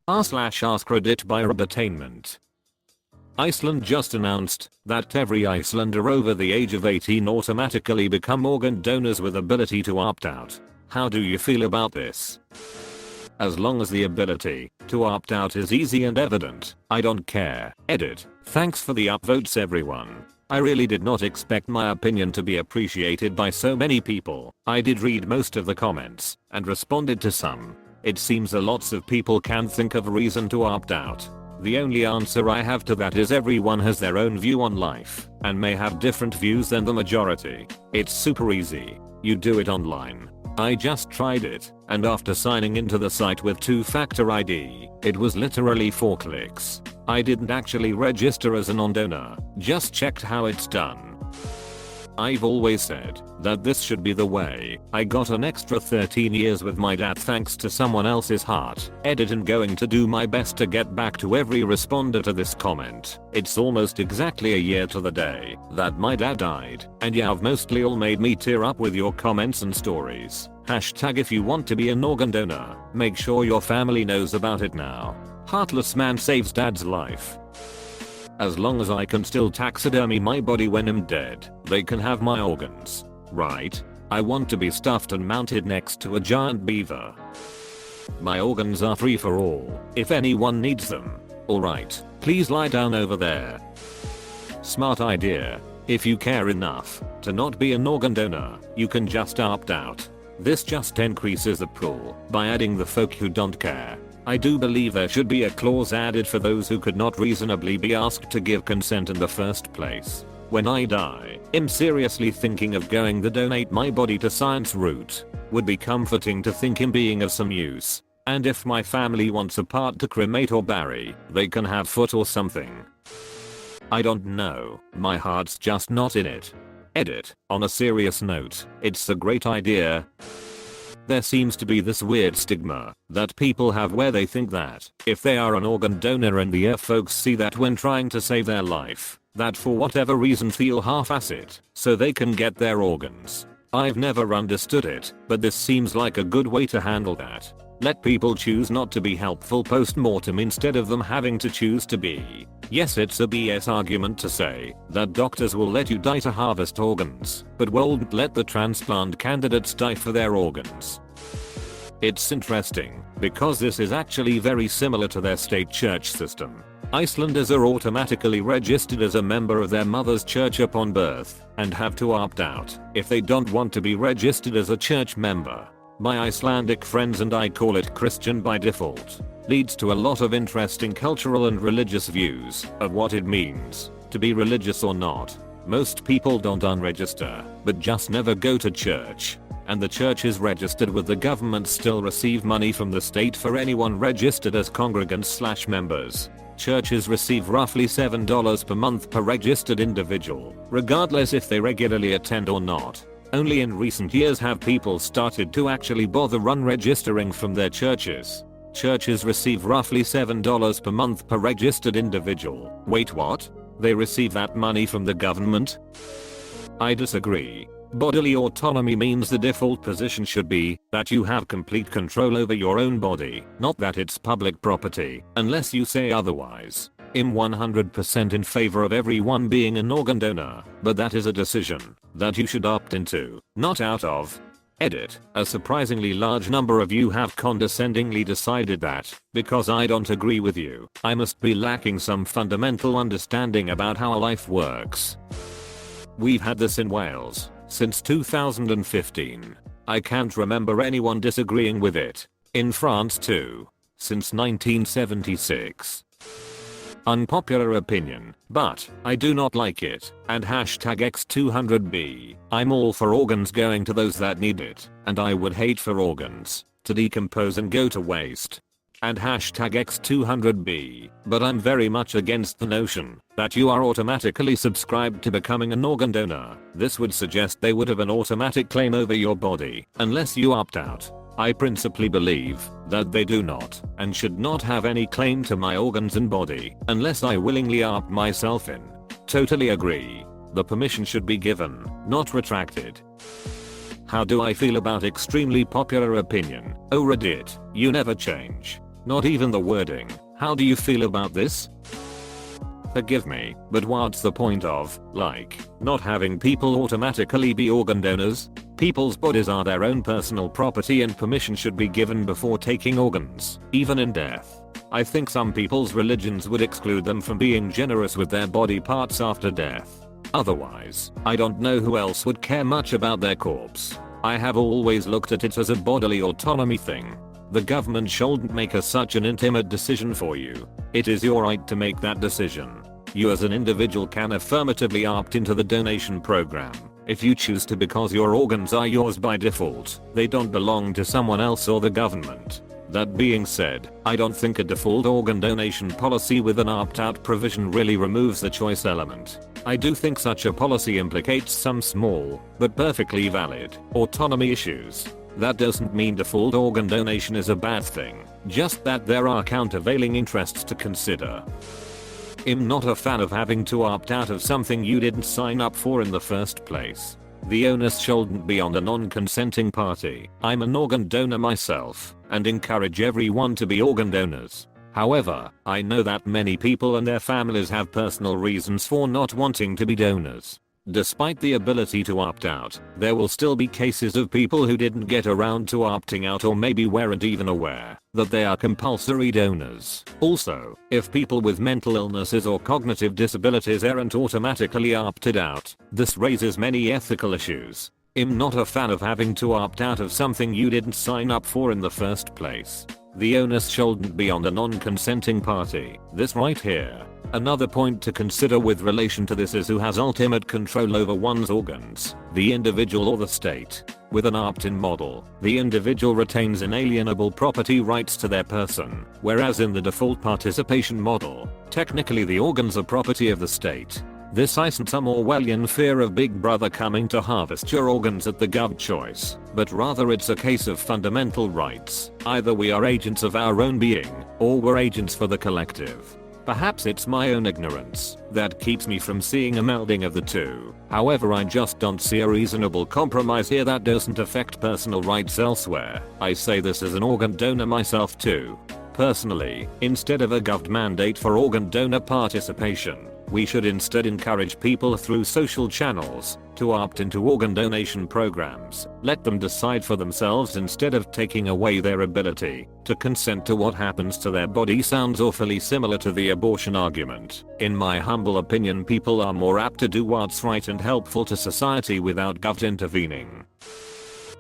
r/AskReddit by Robotainment. Iceland just announced that every Icelander over the age of 18 automatically become organ donors with ability to opt out. How do you feel about this? As long as the ability to opt out is easy and evident, I don't care. Edit. Thanks for the upvotes everyone. I really did not expect my opinion to be appreciated by so many people. I did read most of the comments and responded to some. It seems a lots of people can't think of a reason to opt out. The only answer I have to that is everyone has their own view on life and may have different views than the majority. It's super easy. You do it online. I just tried it, and after signing into the site with 2-factor ID, it was literally 4 clicks. I didn't actually register as a non-donor, just checked how it's done. I've always said that this should be the way. I got an extra 13 years with my dad thanks to someone else's heart. Edit, and going to do my best to get back to every responder to this comment. It's almost exactly a year to the day that my dad died, and you've mostly all made me tear up with your comments and stories. Hashtag if you want to be an organ donor, make sure your family knows about it now. Heartless man saves dad's life. As long as I can still taxidermy my body when I'm dead, they can have my organs. Right? I want to be stuffed and mounted next to a giant beaver. My organs are free for all, if anyone needs them. Alright, please lie down over there. Smart idea. If you care enough to not be an organ donor, you can just opt out. This just increases the pool by adding the folk who don't care. I do believe there should be a clause added for those who could not reasonably be asked to give consent in the first place. When I die, I'm seriously thinking of going the donate my body to science route. Would be comforting to think him being of some use. And if my family wants a part to cremate or bury, they can have foot or something. I don't know, my heart's just not in it. Edit. On a serious note, it's a great idea. There seems to be this weird stigma that people have where they think that if they are an organ donor and the folks see that when trying to save their life, that for whatever reason feel half-assed so they can get their organs. I've never understood it, but this seems like a good way to handle that. Let people choose not to be helpful post-mortem instead of them having to choose to be. Yes, it's a BS argument to say that doctors will let you die to harvest organs, but won't let the transplant candidates die for their organs. It's interesting, because this is actually very similar to their state church system. Icelanders are automatically registered as a member of their mother's church upon birth, and have to opt out if they don't want to be registered as a church member. My Icelandic friends and I call it Christian by default. Leads to a lot of interesting cultural and religious views of what it means to be religious or not. Most people don't unregister, but just never go to church. And the churches registered with the government still receive money from the state for anyone registered as congregants/members. Churches receive roughly $7 per month per registered individual, regardless if they regularly attend or not. Only in recent years have people started to actually bother unregistering from their churches. Churches receive roughly $7 per month per registered individual. Wait, what? They receive that money from the government? I disagree. Bodily autonomy means the default position should be that you have complete control over your own body, not that it's public property, unless you say otherwise. I'm 100% in favor of everyone being an organ donor, but that is a decision that you should opt into, not out of. Edit. A surprisingly large number of you have condescendingly decided that, because I don't agree with you, I must be lacking some fundamental understanding about how life works. We've had this in Wales since 2015. I can't remember anyone disagreeing with it. In France too, since 1976. Unpopular opinion, but I do not like it, and hashtag X200B. I'm all for organs going to those that need it, and I would hate for organs to decompose and go to waste. And hashtag X200B, but I'm very much against the notion that you are automatically subscribed to becoming an organ donor. This would suggest they would have an automatic claim over your body unless you opt out. I principally believe that they do not and should not have any claim to my organs and body unless I willingly opt myself in. Totally agree. The permission should be given, not retracted. How do I feel about extremely popular opinion? Oh Reddit, you never change. Not even the wording. How do you feel about this? Forgive me, but what's the point of, like, not having people automatically be organ donors? People's bodies are their own personal property and permission should be given before taking organs, even in death. I think some people's religions would exclude them from being generous with their body parts after death. Otherwise, I don't know who else would care much about their corpse. I have always looked at it as a bodily autonomy thing. The government shouldn't make such an intimate decision for you. It is your right to make that decision. You as an individual can affirmatively opt into the donation program if you choose to, because your organs are yours by default. They don't belong to someone else or the government. That being said, I don't think a default organ donation policy with an opt-out provision really removes the choice element. I do think such a policy implicates some small, but perfectly valid, autonomy issues. That doesn't mean default organ donation is a bad thing, just that there are countervailing interests to consider. I'm not a fan of having to opt out of something you didn't sign up for in the first place. The onus shouldn't be on the non-consenting party. I'm an organ donor myself, and encourage everyone to be organ donors. However, I know that many people and their families have personal reasons for not wanting to be donors. Despite the ability to opt out, there will still be cases of people who didn't get around to opting out or maybe weren't even aware that they are compulsory donors. Also, if people with mental illnesses or cognitive disabilities aren't automatically opted out, this raises many ethical issues. I'm not a fan of having to opt out of something you didn't sign up for in the first place. The onus shouldn't be on the non-consenting party. This right here. Another point to consider with relation to this is who has ultimate control over one's organs, the individual or the state. With an opt-in model, the individual retains inalienable property rights to their person, whereas in the default participation model, technically the organs are property of the state. This isn't some Orwellian fear of Big Brother coming to harvest your organs at the gov choice, but rather it's a case of fundamental rights. Either we are agents of our own being, or we're agents for the collective. Perhaps it's my own ignorance that keeps me from seeing a melding of the two. However, I just don't see a reasonable compromise here that doesn't affect personal rights elsewhere. I say this as an organ donor myself too. Personally, instead of a gov mandate for organ donor participation, we should instead encourage people through social channels to opt into organ donation programs. Let them decide for themselves instead of taking away their ability to consent to what happens to their body. Sounds awfully similar to the abortion argument. In my humble opinion, people are more apt to do what's right and helpful to society without gov intervening.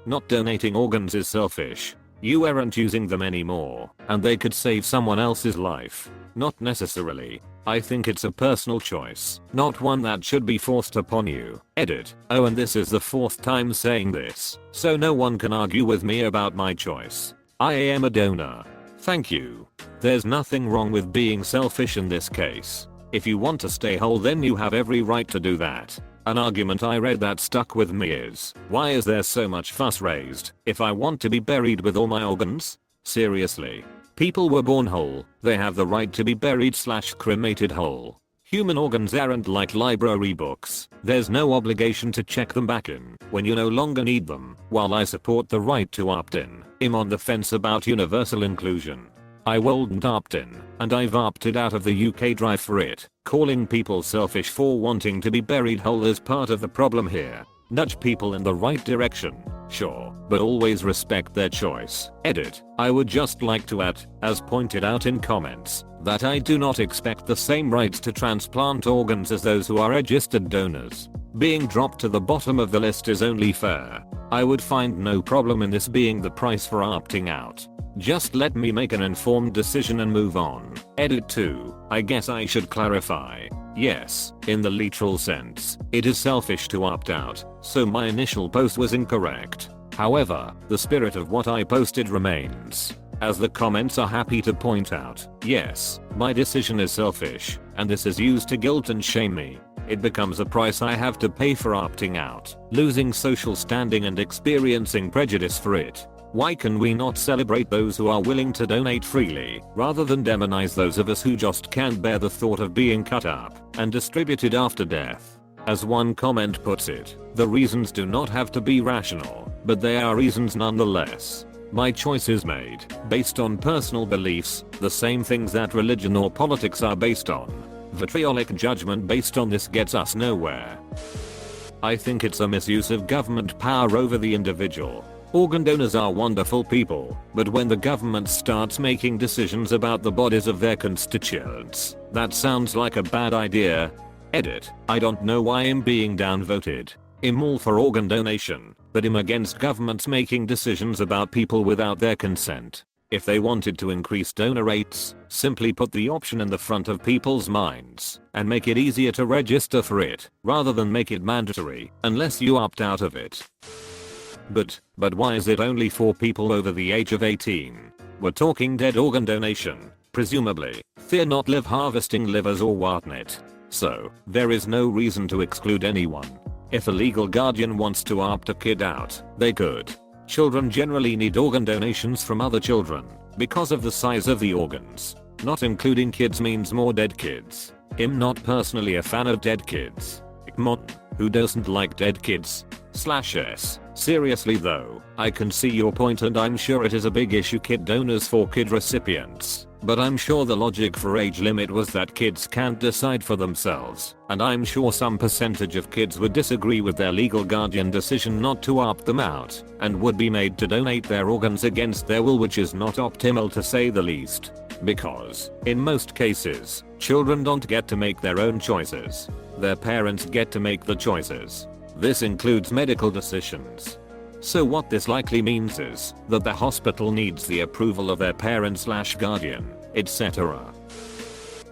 Not donating organs is selfish. You aren't using them anymore, and they could save someone else's life. Not necessarily. I think it's a personal choice, not one that should be forced upon you. Edit. Oh, and this is the 4th time saying this, so no one can argue with me about my choice. I am a donor. Thank you. There's nothing wrong with being selfish in this case. If you want to stay whole, then you have every right to do that. An argument I read that stuck with me is, why is there so much fuss raised if I want to be buried with all my organs? Seriously. People were born whole, they have the right to be buried/cremated whole. Human organs aren't like library books. There's no obligation to check them back in when you no longer need them. While I support the right to opt in, I'm on the fence about universal inclusion. I wouldn't opt in, and I've opted out of the UK drive for it. Calling people selfish for wanting to be buried whole is part of the problem here. Nudge people in the right direction, sure, but always respect their choice. Edit. I would just like to add, as pointed out in comments, that I do not expect the same rights to transplant organs as those who are registered donors. Being dropped to the bottom of the list is only fair. I would find no problem in this being the price for opting out. Just let me make an informed decision and move on. Edit 2. I guess I should clarify. Yes, in the literal sense, it is selfish to opt out, so my initial post was incorrect. However, the spirit of what I posted remains. As the comments are happy to point out, yes, my decision is selfish, and this is used to guilt and shame me. It becomes a price I have to pay for opting out, losing social standing and experiencing prejudice for it. Why can we not celebrate those who are willing to donate freely, rather than demonize those of us who just can't bear the thought of being cut up and distributed after death? As one comment puts it, the reasons do not have to be rational, but they are reasons nonetheless. My choice is made based on personal beliefs, the same things that religion or politics are based on. Vitriolic judgment based on this gets us nowhere. I think it's a misuse of government power over the individual. Organ donors are wonderful people, but when the government starts making decisions about the bodies of their constituents, that sounds like a bad idea. Edit. I don't know why I'm being downvoted. I'm all for organ donation, but I'm against governments making decisions about people without their consent. If they wanted to increase donor rates, simply put the option in the front of people's minds and make it easier to register for it, rather than make it mandatory unless you opt out of it. But why is it only for people over the age of 18? We're talking dead organ donation, presumably. Fear not live harvesting livers or whatnot. So, there is no reason to exclude anyone. If a legal guardian wants to opt a kid out, they could. Children generally need organ donations from other children because of the size of the organs. Not including kids means more dead kids. I'm not personally a fan of dead kids. Come on, who doesn't like dead kids? /s. Seriously though, I can see your point and I'm sure it is a big issue kid donors for kid recipients. But I'm sure the logic for age limit was that kids can't decide for themselves, and I'm sure some percentage of kids would disagree with their legal guardian decision not to opt them out, and would be made to donate their organs against their will, which is not optimal to say the least. Because, in most cases, children don't get to make their own choices. Their parents get to make the choices. This includes medical decisions. So what this likely means is that the hospital needs the approval of their parent/guardian, etc.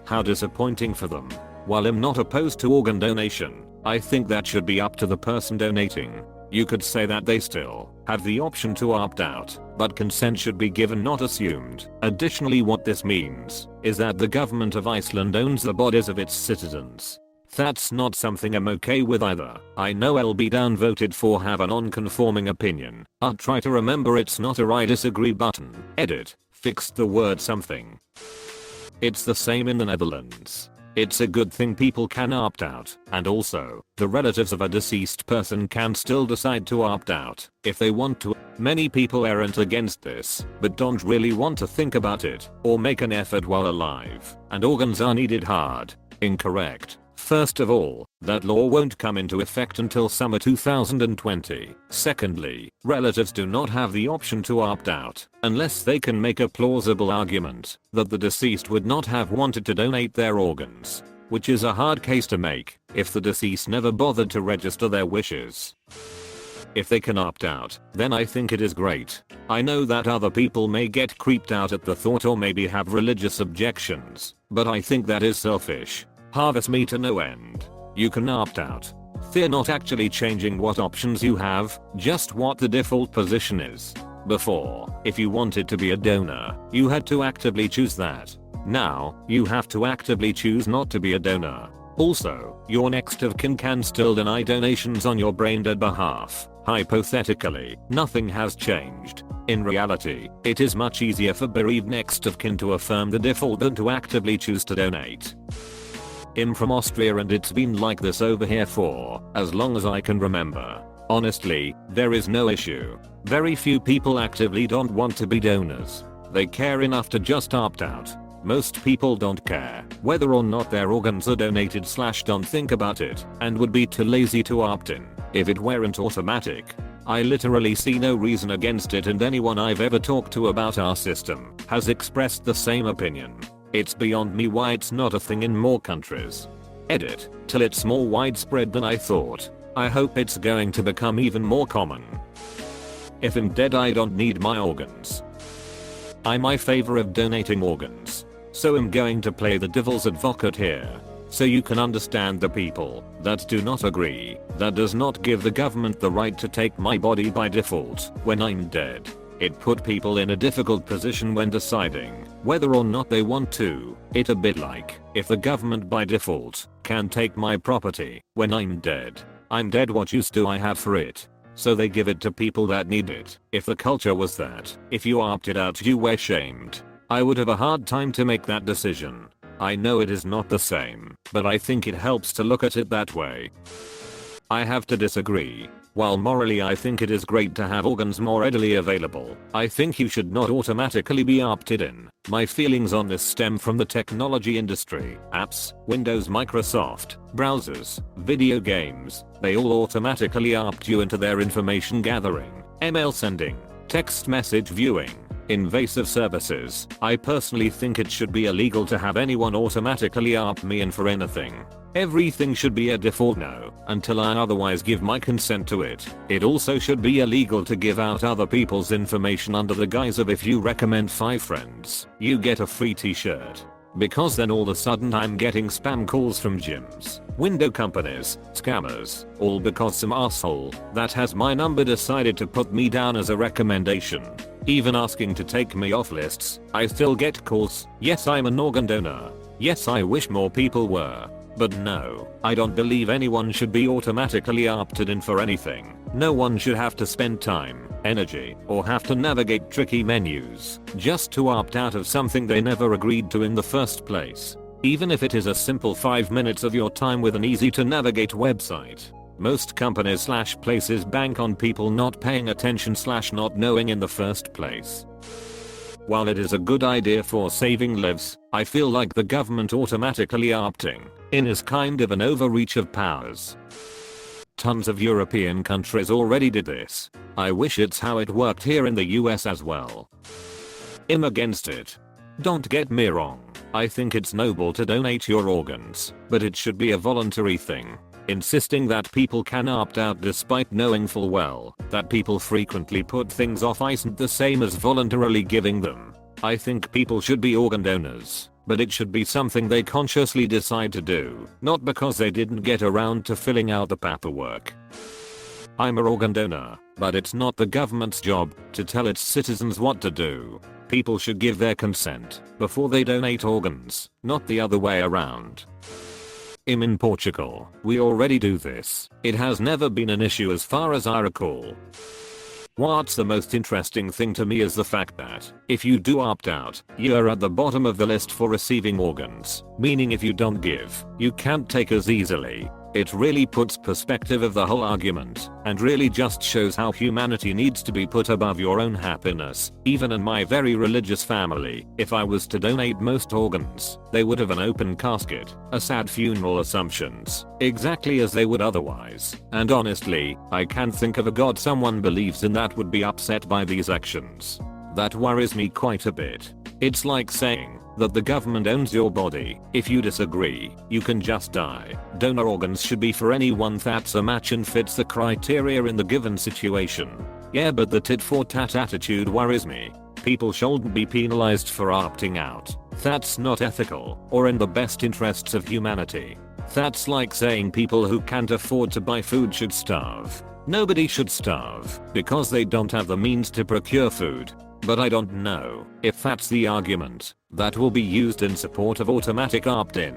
How disappointing for them. While I'm not opposed to organ donation, I think that should be up to the person donating. You could say that they still have the option to opt out, but consent should be given, not assumed. Additionally, what this means is that the government of Iceland owns the bodies of its citizens. That's not something I'm okay with either. I know I'll be downvoted for have a non-conforming opinion. I'll try to remember it's not a I disagree button. Edit. Fixed the word something. It's the same in the Netherlands. It's a good thing people can opt out, and also, the relatives of a deceased person can still decide to opt out if they want to. Many people aren't against this, but don't really want to think about it or make an effort while alive, and organs are needed hard. Incorrect. First of all, that law won't come into effect until summer 2020. Secondly, relatives do not have the option to opt out unless they can make a plausible argument that the deceased would not have wanted to donate their organs, which is a hard case to make if the deceased never bothered to register their wishes. If they can opt out, then I think it is great. I know that other people may get creeped out at the thought or maybe have religious objections, but I think that is selfish. Harvest me to no end. You can opt out. Fear not actually changing what options you have, just what the default position is. Before, if you wanted to be a donor, you had to actively choose that. Now, you have to actively choose not to be a donor. Also, your next of kin can still deny donations on your brain-dead behalf. Hypothetically, nothing has changed. In reality, it is much easier for bereaved next of kin to affirm the default than to actively choose to donate. I'm from Austria and it's been like this over here for as long as I can remember. Honestly, there is no issue. Very few people actively don't want to be donors. They care enough to just opt out. Most people don't care whether or not their organs are donated / don't think about it and would be too lazy to opt in if it weren't automatic. I literally see no reason against it, and anyone I've ever talked to about our system has expressed the same opinion. It's beyond me why it's not a thing in more countries. Edit. Till it's more widespread than I thought. I hope it's going to become even more common. If I'm dead, I don't need my organs. I'm in favor of donating organs. So I'm going to play the devil's advocate here. So you can understand the people that do not agree. That does not give the government the right to take my body by default when I'm dead. It put people in a difficult position when deciding whether or not they want to. It a bit like if the government by default can take my property when I'm dead. I'm dead, what use do I have for it? So they give it to people that need it. If the culture was that if you opted out you were shamed, I would have a hard time to make that decision. I know it is not the same, but I think it helps to look at it that way. I have to disagree. While morally I think it is great to have organs more readily available, I think you should not automatically be opted in. My feelings on this stem from the technology industry. Apps, Windows, Microsoft, browsers, video games, they all automatically opt you into their information gathering, email sending, text message viewing, invasive services. I personally think it should be illegal to have anyone automatically opt me in for anything. Everything should be a default no, until I otherwise give my consent to it. It also should be illegal to give out other people's information under the guise of if you recommend 5 friends, you get a free t-shirt. Because then all of a sudden I'm getting spam calls from gyms, window companies, scammers, all because some asshole that has my number decided to put me down as a recommendation. Even asking to take me off lists, I still get calls. Yes, I'm an organ donor. Yes, I wish more people were. But no, I don't believe anyone should be automatically opted in for anything. No one should have to spend time, energy, or have to navigate tricky menus just to opt out of something they never agreed to in the first place. Even if it is a simple 5 minutes of your time with an easy to navigate website. Most companies / places bank on people not paying attention / not knowing in the first place. While it is a good idea for saving lives, I feel like the government automatically opting in is kind of an overreach of powers. Tons of European countries already did this. I wish it's how it worked here in the US as well. I'm against it. Don't get me wrong, I think it's noble to donate your organs, but it should be a voluntary thing. Insisting that people can opt out despite knowing full well that people frequently put things off isn't the same as voluntarily giving them. I think people should be organ donors, but it should be something they consciously decide to do, not because they didn't get around to filling out the paperwork. I'm an organ donor, but it's not the government's job to tell its citizens what to do. People should give their consent before they donate organs, not the other way around. In Portugal, we already do this. It has never been an issue as far as I recall. What's the most interesting thing to me is the fact that, if you do opt out, you are at the bottom of the list for receiving organs, meaning if you don't give, you can't take as easily. It really puts perspective of the whole argument, and really just shows how humanity needs to be put above your own happiness. Even in my very religious family, if I was to donate most organs, they would have an open casket, a sad funeral assumptions, exactly as they would otherwise. And honestly, I can't think of a god someone believes in that would be upset by these actions. That worries me quite a bit. It's like saying that the government owns your body. If you disagree, you can just die. Donor organs should be for anyone that's a match and fits the criteria in the given situation. Yeah, but the tit for tat attitude worries me. People shouldn't be penalized for opting out. That's not ethical or in the best interests of humanity. That's like saying people who can't afford to buy food should starve. Nobody should starve because they don't have the means to procure food. But I don't know if that's the argument that will be used in support of automatic opt-in.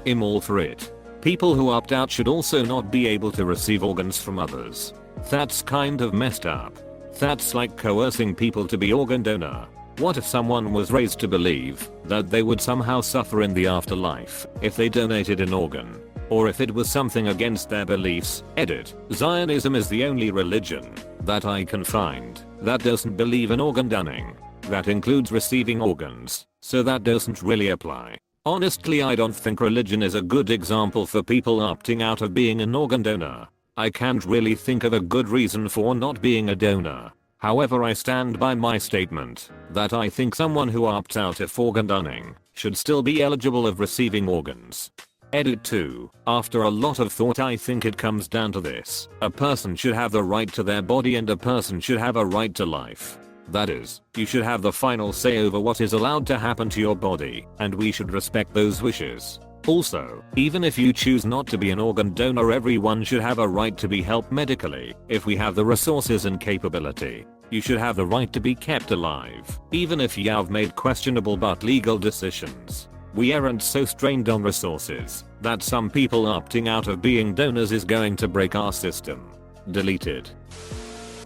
I'm all for it. People who opt out should also not be able to receive organs from others. That's kind of messed up. That's like coercing people to be organ donor. What if someone was raised to believe that they would somehow suffer in the afterlife if they donated an organ? Or if it was something against their beliefs? Edit. Zionism is the only religion that I can find that doesn't believe in organ donating. That includes receiving organs, so that doesn't really apply. Honestly, I don't think religion is a good example for people opting out of being an organ donor. I can't really think of a good reason for not being a donor. However, I stand by my statement that I think someone who opts out of organ donating should still be eligible of receiving organs. Edit 2. After a lot of thought, I think it comes down to this. A person should have the right to their body and a person should have a right to life. That is, you should have the final say over what is allowed to happen to your body, and we should respect those wishes. Also, even if you choose not to be an organ donor, everyone should have a right to be helped medically if we have the resources and capability. You should have the right to be kept alive, even if you have made questionable but legal decisions. We aren't so strained on resources that some people opting out of being donors is going to break our system. Deleted.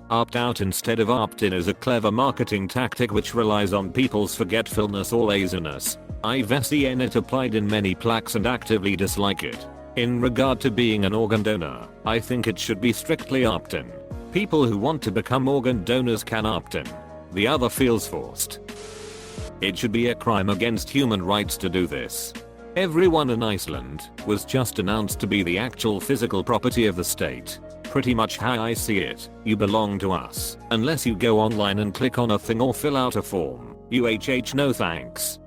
Opt out instead of opt in is a clever marketing tactic which relies on people's forgetfulness or laziness. I've seen it applied in many plaques and actively dislike it. In regard to being an organ donor, I think it should be strictly opt-in. People who want to become organ donors can opt in. The other feels forced. It should be a crime against human rights to do this. Everyone in Iceland was just announced to be the actual physical property of the state. Pretty much how I see it, you belong to us, unless you go online and click on a thing or fill out a form. No thanks.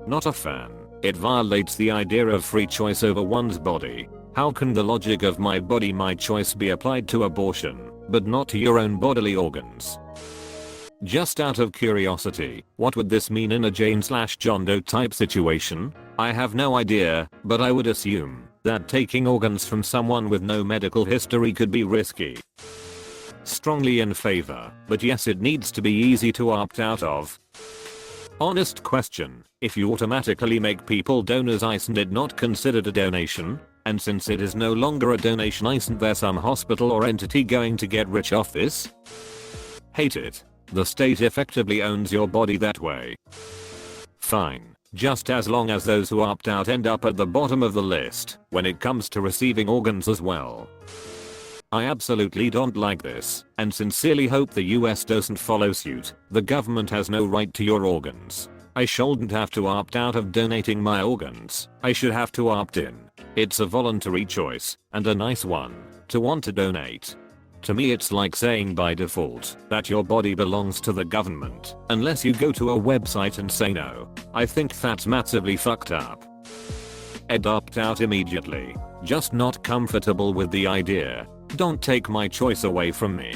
Not a fan. It violates the idea of free choice over one's body. How can the logic of my body my choice be applied to abortion, but not to your own bodily organs? Just out of curiosity, what would this mean in a Jane/John Doe type situation? I have no idea, but I would assume that taking organs from someone with no medical history could be risky. Strongly in favor, but yes, it needs to be easy to opt out of. Honest question, if you automatically make people donors, isn't it not considered a donation? And since it is no longer a donation, isn't there some hospital or entity going to get rich off this? Hate it. The state effectively owns your body that way. Fine, just as long as those who opt out end up at the bottom of the list when it comes to receiving organs as well. I absolutely don't like this, and sincerely hope the US doesn't follow suit. The government has no right to your organs. I shouldn't have to opt out of donating my organs. I should have to opt in. It's a voluntary choice, and a nice one, to want to donate. To me it's like saying by default that your body belongs to the government, unless you go to a website and say no. I think that's massively fucked up. I'd opt out immediately. Just not comfortable with the idea. Don't take my choice away from me.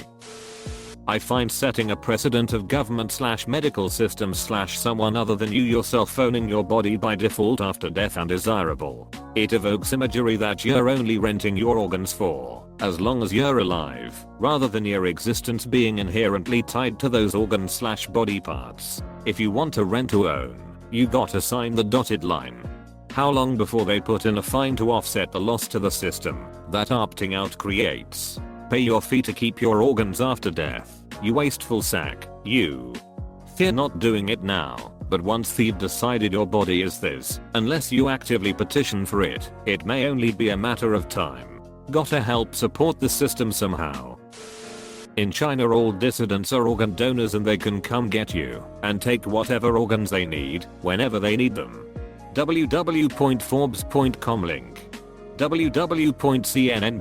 I find setting a precedent of government/medical systems/someone other than you yourself owning your body by default after death undesirable. It evokes imagery that you're only renting your organs for as long as you're alive, rather than your existence being inherently tied to those organs/body parts. If you want to rent to own, you gotta sign the dotted line. How long before they put in a fine to offset the loss to the system that opting out creates? Pay your fee to keep your organs after death, you wasteful sack, you. Fear not doing it now, but once they've decided your body is theirs, unless you actively petition for it, it may only be a matter of time. Gotta help support the system somehow. In China all dissidents are organ donors and they can come get you and take whatever organs they need, whenever they need them. www.forbes.com link. www.cnn.com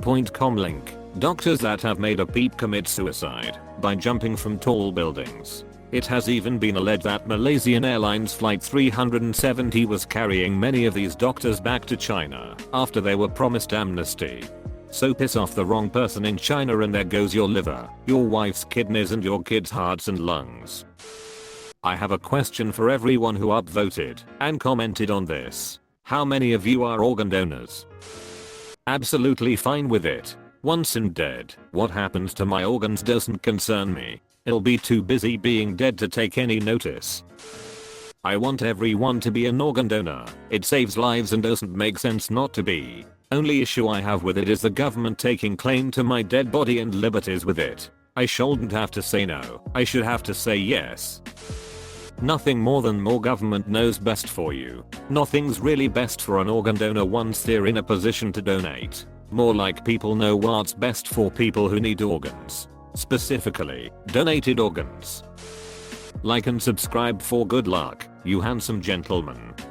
link. Doctors that have made a peep commit suicide by jumping from tall buildings. It has even been alleged that Malaysian Airlines Flight 370 was carrying many of these doctors back to China after they were promised amnesty. So piss off the wrong person in China and there goes your liver, your wife's kidneys and your kids' hearts and lungs. I have a question for everyone who upvoted and commented on this. How many of you are organ donors? Absolutely fine with it. Once and dead, what happens to my organs doesn't concern me. I'll be too busy being dead to take any notice. I want everyone to be an organ donor. It saves lives and doesn't make sense not to be. Only issue I have with it is the government taking claim to my dead body and liberties with it. I shouldn't have to say no. I should have to say yes. Nothing more than more government knows best for you. Nothing's really best for an organ donor once they're in a position to donate. More like people know what's best for people who need organs. Specifically, donated organs. Like and subscribe for good luck, you handsome gentlemen.